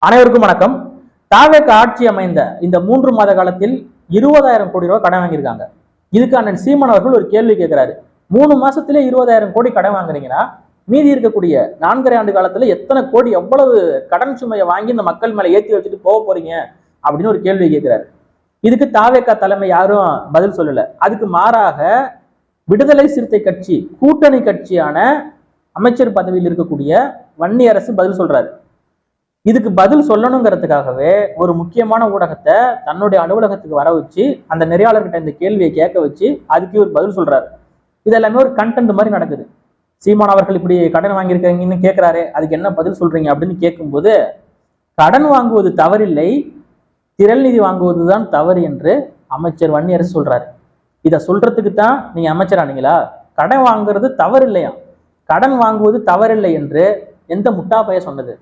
அனைவருக்கும் வணக்கம். தாவேக ஆட்சி அமைந்த இந்த 3 மாத காலத்தில் 20,000 கோடி ரூபாய் கடன் வாங்கியிருக்காங்க. இதுக்கு அண்ணன் சீமான் அவர்கள் ஒரு கேள்வி கேட்கிறாரு. 3 மாசத்திலே 20,000 கோடி கடன் வாங்குறீங்கன்னா மீதி இருக்கக்கூடிய 4.5 ஆண்டு காலத்துல எத்தனை கோடி எவ்வளவு கடன் சுமையை வாங்கி இந்த மக்கள் மேல ஏற்றி வச்சுட்டு போக போறீங்க அப்படின்னு ஒரு கேள்வி கேட்கிறாரு. இதுக்கு தாவேக தலைமை யாரும் பதில் சொல்லல. அதுக்கு மாறாக விடுதலை சிறுத்தை கட்சி கூட்டணி கட்சியான அமைச்சர் பதவியில் இருக்கக்கூடிய வன்னியரசு பதில் சொல்றாரு. இதுக்கு பதில் சொல்லணுங்கிறதுக்காகவே ஒரு முக்கியமான ஊடகத்தை தன்னுடைய அலுவலகத்துக்கு வர வச்சு அந்த நெறியாளர்கிட்ட இந்த கேள்வியை கேட்க வச்சு அதுக்கு ஒரு பதில் சொல்றாரு. இது எல்லாமே ஒரு கண்டென்ட் மாதிரி நடக்குது. சீமான் அவர்கள் இப்படி கடன் வாங்கியிருக்காங்கன்னு கேட்கிறாரு, அதுக்கு என்ன பதில் சொல்றீங்க அப்படின்னு கேட்கும்போது, கடன் வாங்குவது தவறில்லை, திரள் நிதி வாங்குவதுதான் தவறு என்று அமைச்சர் வன்னியரசு சொல்றாரு. இதை சொல்றதுக்கு தான் நீங்க அமைச்சரானீங்களா? கடன் வாங்குறது தவறு இல்லையா? கடன் வாங்குவது தவறில்லை என்று எந்த முட்டாப்பைய சொன்னது?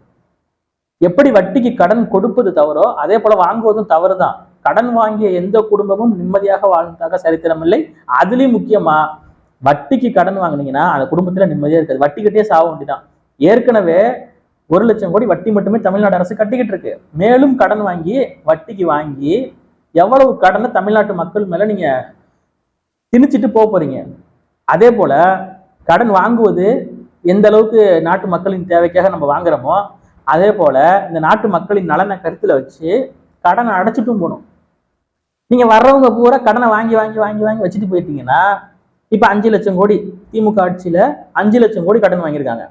எப்படி வட்டிக்கு கடன் கொடுப்பது தவறோ அதே போல வாங்குவதும் தவறுதான். கடன் வாங்கிய எந்த குடும்பமும் நிம்மதியாக வாழ்ந்ததாக சரித்திரம் இல்லை. அதுலயும் முக்கியமா வட்டிக்கு கடன் வாங்கினீங்கன்னா அந்த குடும்பத்துல நிம்மதியா இருக்காது. வட்டிக்கிட்டே சாக வேண்டிதான். ஏற்கனவே 1 லட்சம் கோடி வட்டி மட்டுமே தமிழ்நாடு அரசு கட்டிக்கிட்டு இருக்கு. மேலும் கடன் வாங்கி வட்டிக்கு வாங்கி எவ்வளவு கடனை தமிழ்நாட்டு மக்கள் மேல நீங்க திணிச்சிட்டு போறீங்க. அதே போல கடன் வாங்குவது எந்த அளவுக்கு நாட்டு மக்களின் தேவைக்காக நம்ம வாங்குறோமோ அதே போல இந்த நாட்டு மக்களின் நலனை கருத்துல வச்சு கடனை அடைச்சிட்டும் போகணும். நீங்க வர்றவங்க பூரா கடனை வாங்கி வாங்கி வாங்கி வாங்கி வச்சுட்டு போயிட்டீங்கன்னா இப்ப 5 லட்சம் கோடி திமுக ஆட்சியில 5 லட்சம் கோடி கடன் வாங்கியிருக்காங்க.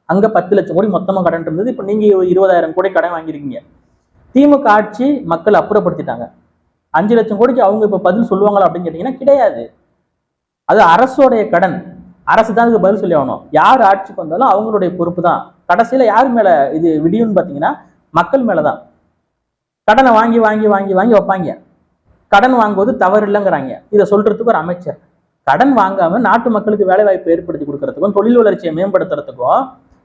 அங்க 10 லட்சம் கோடி மொத்தமா கடன் இருந்தது. இப்ப நீங்க 20,000 கோடி கடன் வாங்கியிருக்கீங்க. திமுக ஆட்சி மக்கள் அப்புறப்படுத்திட்டாங்க. 5 லட்சம் கோடிக்கு அவங்க இப்ப பதில் சொல்லுவாங்களா அப்படின்னு கேட்டீங்கன்னா கிடையாது. அது அரசோடைய கடன். அரசு தான் அதுக்கு பதில் சொல்லி ஆகணும். யார் ஆட்சிக்கு வந்தாலும் அவங்களுடைய பொறுப்பு தான். கடைசியில யார் மேல இது விடியும்னு பாத்தீங்கன்னா மக்கள் மேலதான். கடனை வாங்கி வாங்கி வாங்கி வாங்கி வைப்பாங்க. கடன் வாங்குவது தவறு இல்லைங்கிறாங்க. இதை சொல்றதுக்கு ஒரு அமைச்சர் கடன் வாங்காம நாட்டு மக்களுக்கு வேலை வாய்ப்பு ஏற்படுத்தி கொடுக்கறதுக்கும் தொழில் வளர்ச்சியை மேம்படுத்துறதுக்கும்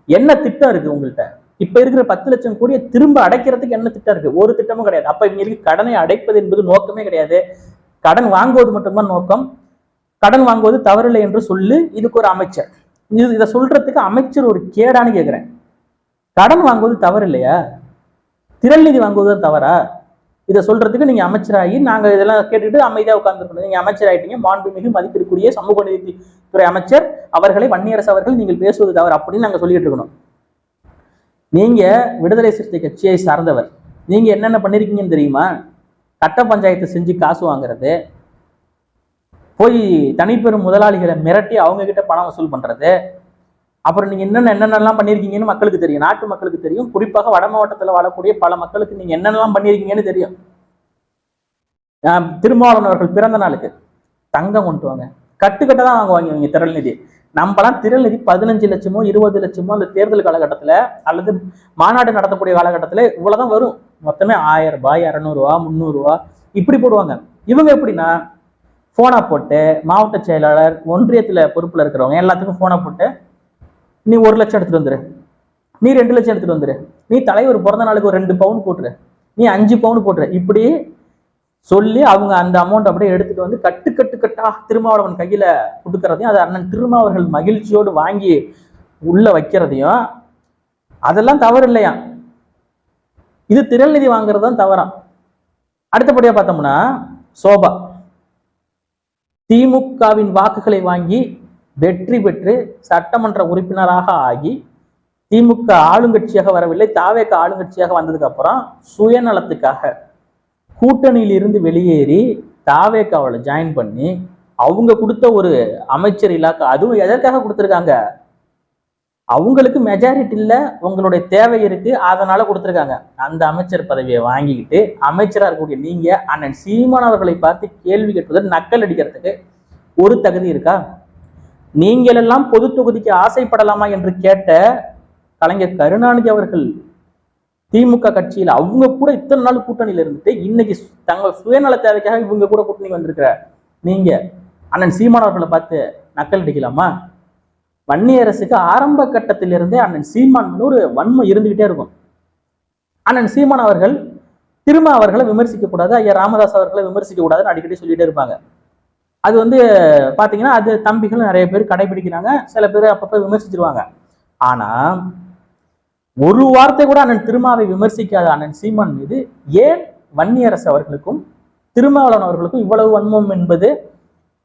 என்ன திட்டம் இருக்கு உங்கள்கிட்ட? இப்ப இருக்கிற 10 லட்சம் கோடியை திரும்ப அடைக்கிறதுக்கு என்ன திட்டம் இருக்கு? ஒரு திட்டமும் கிடையாது. அப்ப இவங்களுக்கு கடனை அடைப்பது என்பது நோக்கமே கிடையாது. கடன் வாங்குவது மட்டும்தான் நோக்கம். கடன் வாங்குவது தவறில்லை என்று சொல்லு. இதுக்கு ஒரு அமைச்சர் இதை சொல்றதுக்கு அமைச்சர் ஒரு கேடான்னு கேட்கிறேன். கடன் வாங்குவது தவறு இல்லையா? திரள் நிதி வாங்குவது தவறா? இதை சொல்றதுக்கு நீங்க அமைச்சராகி நாங்க இதெல்லாம் கேட்டுட்டு அமைதியா உட்கார்ந்துருக்கணும். நீங்க அமைச்சராயிட்டீங்க. மாண்புமிகு மதிப்பிற்குரிய சமூக நீதித்துறை அமைச்சர் அவர்களை வன்னியரசு அவர்கள் நீங்கள் பேசுவது தவறு அப்படின்னு நாங்க சொல்லிட்டு இருக்கணும். நீங்க விடுதலை சிறுத்தை கட்சியை சார்ந்தவர். நீங்க என்னென்ன பண்ணிருக்கீங்கன்னு தெரியுமா? கட்ட பஞ்சாயத்து செஞ்சு காசு வாங்குறது, போய் தனிப்பெரும் முதலாளிகளை மிரட்டி அவங்க கிட்ட பணம் வசூல் பண்றது, அப்புறம் நீங்க என்னென்னலாம் பண்ணிருக்கீங்கன்னு மக்களுக்கு தெரியும், நாட்டு மக்களுக்கு தெரியும். குறிப்பாக வட மாவட்டத்தில் வாழக்கூடிய பல மக்களுக்கு நீங்க என்னென்னலாம் பண்ணிருக்கீங்கன்னு தெரியும். திருமாவளவன் அவர்கள் பிறந்த நாளுக்கு தங்கம் கொண்டு வாங்க, கட்டுக்கட்ட தான் வாங்குவாங்க இவங்க திரள் நிதி. நம்மலாம் திரள் நிதி 15 லட்சமோ 20 லட்சமோ அந்த தேர்தல் காலகட்டத்துல அல்லது மாநாடு நடத்தக்கூடிய காலகட்டத்துல இவ்வளவுதான் வரும். மொத்தமே 1000 ரூபாய், 200 ரூபா, 300 ரூபா இப்படி போடுவாங்க. இவங்க எப்படின்னா போனை போட்டு மாவட்ட செயலாளர் ஒன்றியத்துல பொறுப்புல இருக்கிறவங்க எல்லாத்துக்கும் போனை போட்டு நீ 1 லட்சம் எடுத்துட்டு வந்துரு, நீ 2 லட்சம் எடுத்துட்டு வந்துரு, நீ தலைவர் பிறந்த நாளுக்கு ஒரு 2 பவுன் போட்டுரு, நீ 5 பவுன் போட்டுரு, இப்படி சொல்லி அவங்க அந்த அமௌண்ட் அப்படியே எடுத்துட்டு வந்து கட்டா திருமாவளவன் கையில கொடுக்கறதையும் அது அண்ணன் திருமாவர்கள் மகிழ்ச்சியோடு வாங்கி உள்ள வைக்கிறதையும் அதெல்லாம் தவறு இல்லையா? இது திரள் நிதி வாங்குறது தான் தவறாம். அடுத்தபடியா பார்த்தோம்னா சோபா திமுகவின் வாக்குகளை வாங்கி வெற்றி பெற்று சட்டமன்ற உறுப்பினராக ஆகி திமுக ஆளுங்கட்சியாக வரவில்லை, தாவேக ஆளுங்கட்சியாக வந்ததுக்கு அப்புறம் சுயநலத்துக்காக கூட்டணியில் இருந்து வெளியேறி தாவேகாவில் ஜாயின் பண்ணி அவங்க கொடுத்த ஒரு அமைச்சர் இலாக்கா, அதுவும் எதற்காக கொடுத்துருக்காங்க? அவங்களுக்கு மெஜாரிட்டி இல்லை, உங்களுடைய தேவை இருக்கு, அதனால கொடுத்துருக்காங்க. அந்த அமைச்சர் பதவியை வாங்கிக்கிட்டு அமைச்சராக இருக்கக்கூடிய நீங்க அண்ணன் சீமான் அவர்களை பார்த்து கேள்வி கேட்பது நக்கல் அடிக்கிறதுக்கு ஒரு தகுதி இருக்கா? நீங்கள் எல்லாம் பொது தொகுதிக்கு ஆசைப்படலாமா என்று கேட்ட கலைஞர் கருணாநிதி அவர்கள் திமுக கட்சியில் அவங்க கூட இத்தனை நாள் கூட்டணியில இருந்துட்டு இன்னைக்கு தங்கள் சுயநல தேவைக்காக இவங்க கூட கூட்டணி வந்திருக்கிற நீங்க அண்ணன் சீமான் அவர்களை பார்த்து நக்கல் அடிக்கலாமா? வன்னியரசுக்கு ஆரம்ப கட்டத்திலிருந்தே அண்ணன் சீமான் ஒரு வன்மை இருந்துகிட்டே இருக்கும். அண்ணன் சீமான் அவர்கள் திரும்ப அவர்களை விமர்சிக்க கூடாது, ஐயா ராமதாஸ் அவர்களை விமர்சிக்க கூடாதுன்னு அடிக்கடி சொல்லிட்டே இருப்பாங்க. அது பாத்தீங்கன்னா அது தம்பிகள் நிறைய பேர் கடைபிடிக்கிறாங்க, சில பேர் அப்பப்ப விமர்சிச்சிருவாங்க. ஆனா ஒரு வார்த்தை கூட அண்ணன் திருமாவை விமர்சிக்காத அண்ணன் சீமான் மீது ஏன் வன்னியரசு அவர்களுக்கும் திருமாவளவன் அவர்களுக்கும் இவ்வளவு வன்மம் என்பது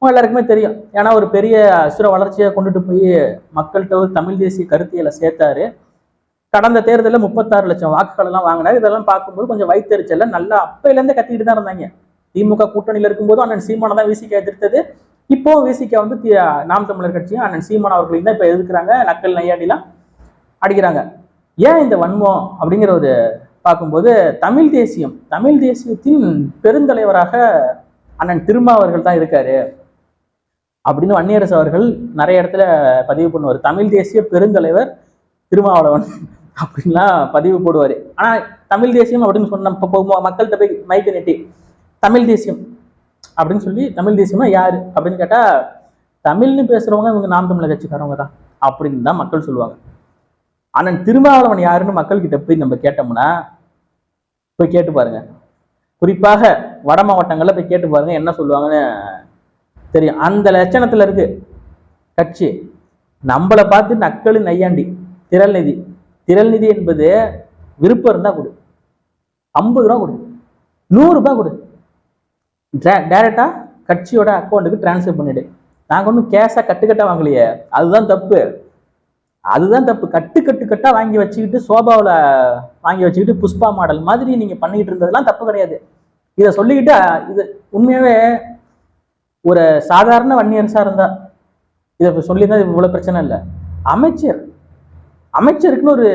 எல்லாருக்குமே தெரியும். ஏன்னா ஒரு பெரிய அசுர வளர்ச்சியை கொண்டுட்டு போய் மக்கள்கிட்ட ஒரு தமிழ் தேசிய கருத்தியலை சேர்த்தாரு. கடந்த தேர்தலில் 36 லட்சம் வாக்குகள் எல்லாம் வாங்கினாரு. இதெல்லாம் பார்க்கும்போது கொஞ்சம் வயிற்றுச்சல்ல நல்லா அப்பையிலேருந்து கத்திக்கிட்டு தான் இருந்தாங்க. திமுக கூட்டணியில் இருக்கும்போதும் அண்ணன் சீமானை தான் விசிக எதிர்த்தது. இப்போ விசிக வந்து நாம் தமிழர் கட்சியும் அண்ணன் சீமான் அவர்களையும் தான் இப்போ எதிர்க்கிறாங்க. நக்கல் நையாண்டிலாம் அடிக்கிறாங்க. ஏன் இந்த வன்மம் அப்படிங்கிற ஒரு பார்க்கும்போது தமிழ் தேசியத்தின் பெருந்தலைவராக அண்ணன் திருமாவர்கள் தான் இருக்காரு அப்படின்னு வன்னியரசு அவர்கள் நிறைய இடத்துல பதிவு பண்ணுவார். தமிழ் தேசிய பெருந்தலைவர் திருமாவளவன் அப்படின்லாம் பதிவு போடுவார். ஆனால் தமிழ் தேசியம் அப்படின்னு சொன்ன மக்கள்கிட்ட போய் மைக்க நெட்டி தமிழ் தேசியம் அப்படின்னு சொல்லி தமிழ் தேசியமா யாரு அப்படின்னு கேட்டா தமிழ்னு பேசுறவங்க இவங்க நாம் தமிழர் கட்சிக்காரவங்க தான் அப்படின்னு தான் மக்கள் சொல்லுவாங்க. அண்ணன் திருமாவளவன் யாருன்னு மக்கள் கிட்ட போய் நம்ம கேட்டோம்னா போய் கேட்டு பாருங்க. குறிப்பாக வட மாவட்டங்கள்ல போய் கேட்டு பாருங்க என்ன சொல்லுவாங்கன்னு தெரியும். அந்த லட்சணத்துல இருக்கு கட்சி. நம்மளை பார்த்து நக்கலு நையாண்டி திரள்நிதி என்பது விருப்பம் இருந்தா கொடு, 50 ரூபா கொடு, 100 ரூபாய் கொடு, டைரக்டா கட்சியோட அக்கௌண்ட்டுக்கு டிரான்ஸ்ஃபர் பண்ணிடு. நாங்க ஒன்றும் கேஷா கட்டுக்கட்டா வாங்கலையே, அதுதான் தப்பு. கட்டா வாங்கி வச்சுக்கிட்டு சோபாவில் வாங்கி வச்சுக்கிட்டு புஷ்பா மாடல் மாதிரி நீங்க பண்ணிட்டு இருந்ததெல்லாம் தப்பு கிடையாது. இதை சொல்லிக்கிட்டு இது உண்மையாவே ஒரு சாதாரண வன்னியரசா இருந்தா இதை சொல்லியிருந்தா இவ்வளவு பிரச்சனை இல்லை. அமைச்சருக்குன்னு ஒரு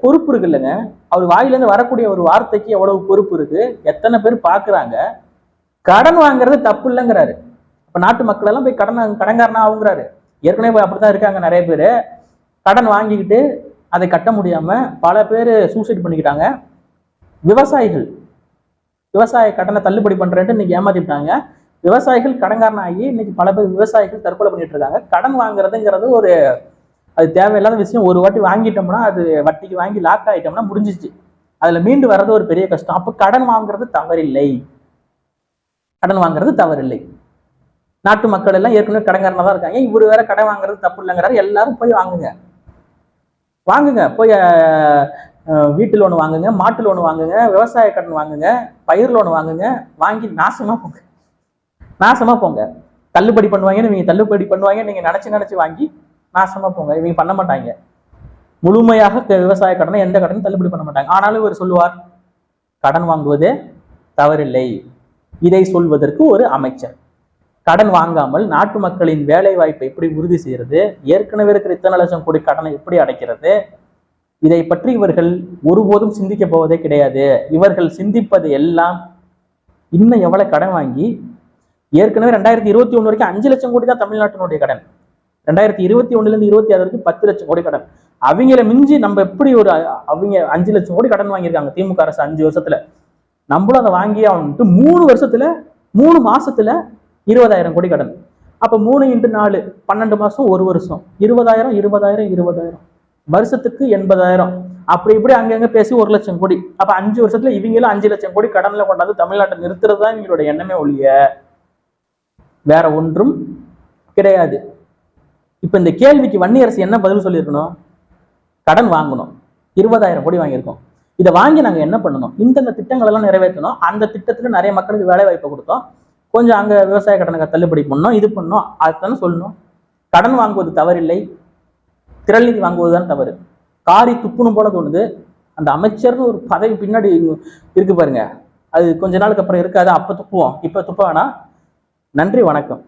பொறுப்பு இருக்கு இல்லைங்க. அவர் வாயிலேருந்து வரக்கூடிய ஒரு வார்த்தைக்கு எவ்வளவு பொறுப்பு இருக்கு, எத்தனை பேர் பாக்குறாங்க. கடன் வாங்குறது தப்பு இல்லைங்கிறாரு. அப்ப நாட்டு மக்கள் எல்லாம் போய் கடன்காரனா ஆகுங்கிறாரு. ஏற்கனவே அப்படித்தான் இருக்காங்க நிறைய பேர். கடன் வாங்கிக்கிட்டு அதை கட்ட முடியாம பல பேர் சூசைட் பண்ணிக்கிட்டாங்க. விவசாய கடனை தள்ளுபடி பண்றேன்ட்டு இன்னைக்கு ஏமாத்திட்டாங்க. விவசாயிகள் கடன்காரனாகி இன்னைக்கு பல பேர் விவசாயிகள் தற்கொலை பண்ணிட்டு இருக்காங்க. கடன் வாங்குறதுங்கிறது ஒரு அது தேவையில்லாத விஷயம். ஒரு வாட்டி வாங்கிட்டோம்னா அது வட்டிக்கு வாங்கி லாக் ஆகிட்டோம்னா முடிஞ்சிச்சு. அதுல மீண்டு வர்றது ஒரு பெரிய கஷ்டம். அப்ப கடன் வாங்குறது தவறில்லை. நாட்டு மக்கள் எல்லாம் ஏற்கனவே கடன்காரனா தான் இருக்காங்க. இவரு வேற கடன் வாங்குறது தப்பு இல்லைங்கிறாரு. எல்லாரும் போய் வாங்குங்க, போய் வீட்டு லோன் வாங்குங்க, மாட்டு லோன் வாங்குங்க, விவசாய கடன் வாங்குங்க, பயிர் லோன் வாங்குங்க, வாங்கி நாசமா போங்க. தள்ளுபடி பண்ணுவாங்க நீங்க நினைச்சு வாங்கி நாசமா போங்க. இவங்க பண்ண மாட்டாங்க. முழுமையாக விவசாய கடனை எந்த கடனும் தள்ளுபடி பண்ண மாட்டாங்க. ஆனாலும் இவர் சொல்லுவார் கடன் வாங்குவதே தவறில்லை. இதை சொல்வதற்கு ஒரு அமைச்சர். கடன் வாங்காமல் நாட்டு மக்களின் வேலை வாய்ப்பை எப்படி உறுதி செய்யறது, ஏற்கனவே இருக்கிற இத்தனை லட்சம் கோடி கடனை எப்படி அடைக்கிறது, இதை பற்றி இவர்கள் ஒருபோதும் சிந்திக்க போவதே கிடையாது. இவர்கள் சிந்திப்பது எல்லாம் இன்னும் எவ்வளவு கடன் வாங்கி, ஏற்கனவே 2021 வரைக்கும் 5 லட்சம் கோடி தான் தமிழ்நாட்டினுடைய கடன். 2021 26 வரைக்கும் 10 லட்சம் கோடி கடன். அவங்கள மிஞ்சி நம்ம எப்படி அவங்க 5 லட்சம் கோடி கடன் வாங்கியிருக்காங்க திமுக அரசு 5 வருஷத்துல. நம்மளும் அதை வாங்கி அவனுக்கு 3 மாசத்துல 20,000 கோடி கடன். அப்ப 3 × 4 12 மாசம், 1 வருஷம் 20,000 வருஷத்துக்கு 80,000. அப்படி இப்படி அங்கங்க பேசி 1 லட்சம் கோடி. அப்ப 5 வருஷத்துல இவங்களும் 5 லட்சம் கோடி கடன்ல கொண்டாந்து தமிழ்நாட்டை நிறுத்துறது தான் இவங்களோட எண்ணமே ஒழிய வேற ஒன்றும் கிடையாது. இப்ப இந்த கேள்விக்கு வன்னியரசு என்ன பதில் சொல்லியிருக்கணும்? கடன் வாங்கணும், 20,000 கோடி வாங்கியிருக்கோம். இதை வாங்கி நாங்க என்ன பண்ணணும்? இந்த திட்டங்கள் எல்லாம் நிறைவேற்றணும். அந்த திட்டத்துல நிறைய மக்களுக்கு வேலை வாய்ப்பை கொடுத்தோம். கொஞ்சம் அங்க விவசாய கடனை தள்ளுபடி பண்ணோம், இது பண்ணோம். அதுதானே சொல்லணும். கடன் வாங்குவது தவறில்லை, திரள்நிதி வாங்குவதுதான் தவறு. காரி துப்புணும் போல தோணுது. அந்த அமைச்சர்னு ஒரு பதவி பின்னாடி இருக்கு பாருங்க, அது கொஞ்ச நாளுக்கு அப்புறம் இருக்காது. அப்ப துப்புவோம், இப்ப துப்ப வேணாம். நன்றி, வணக்கம்.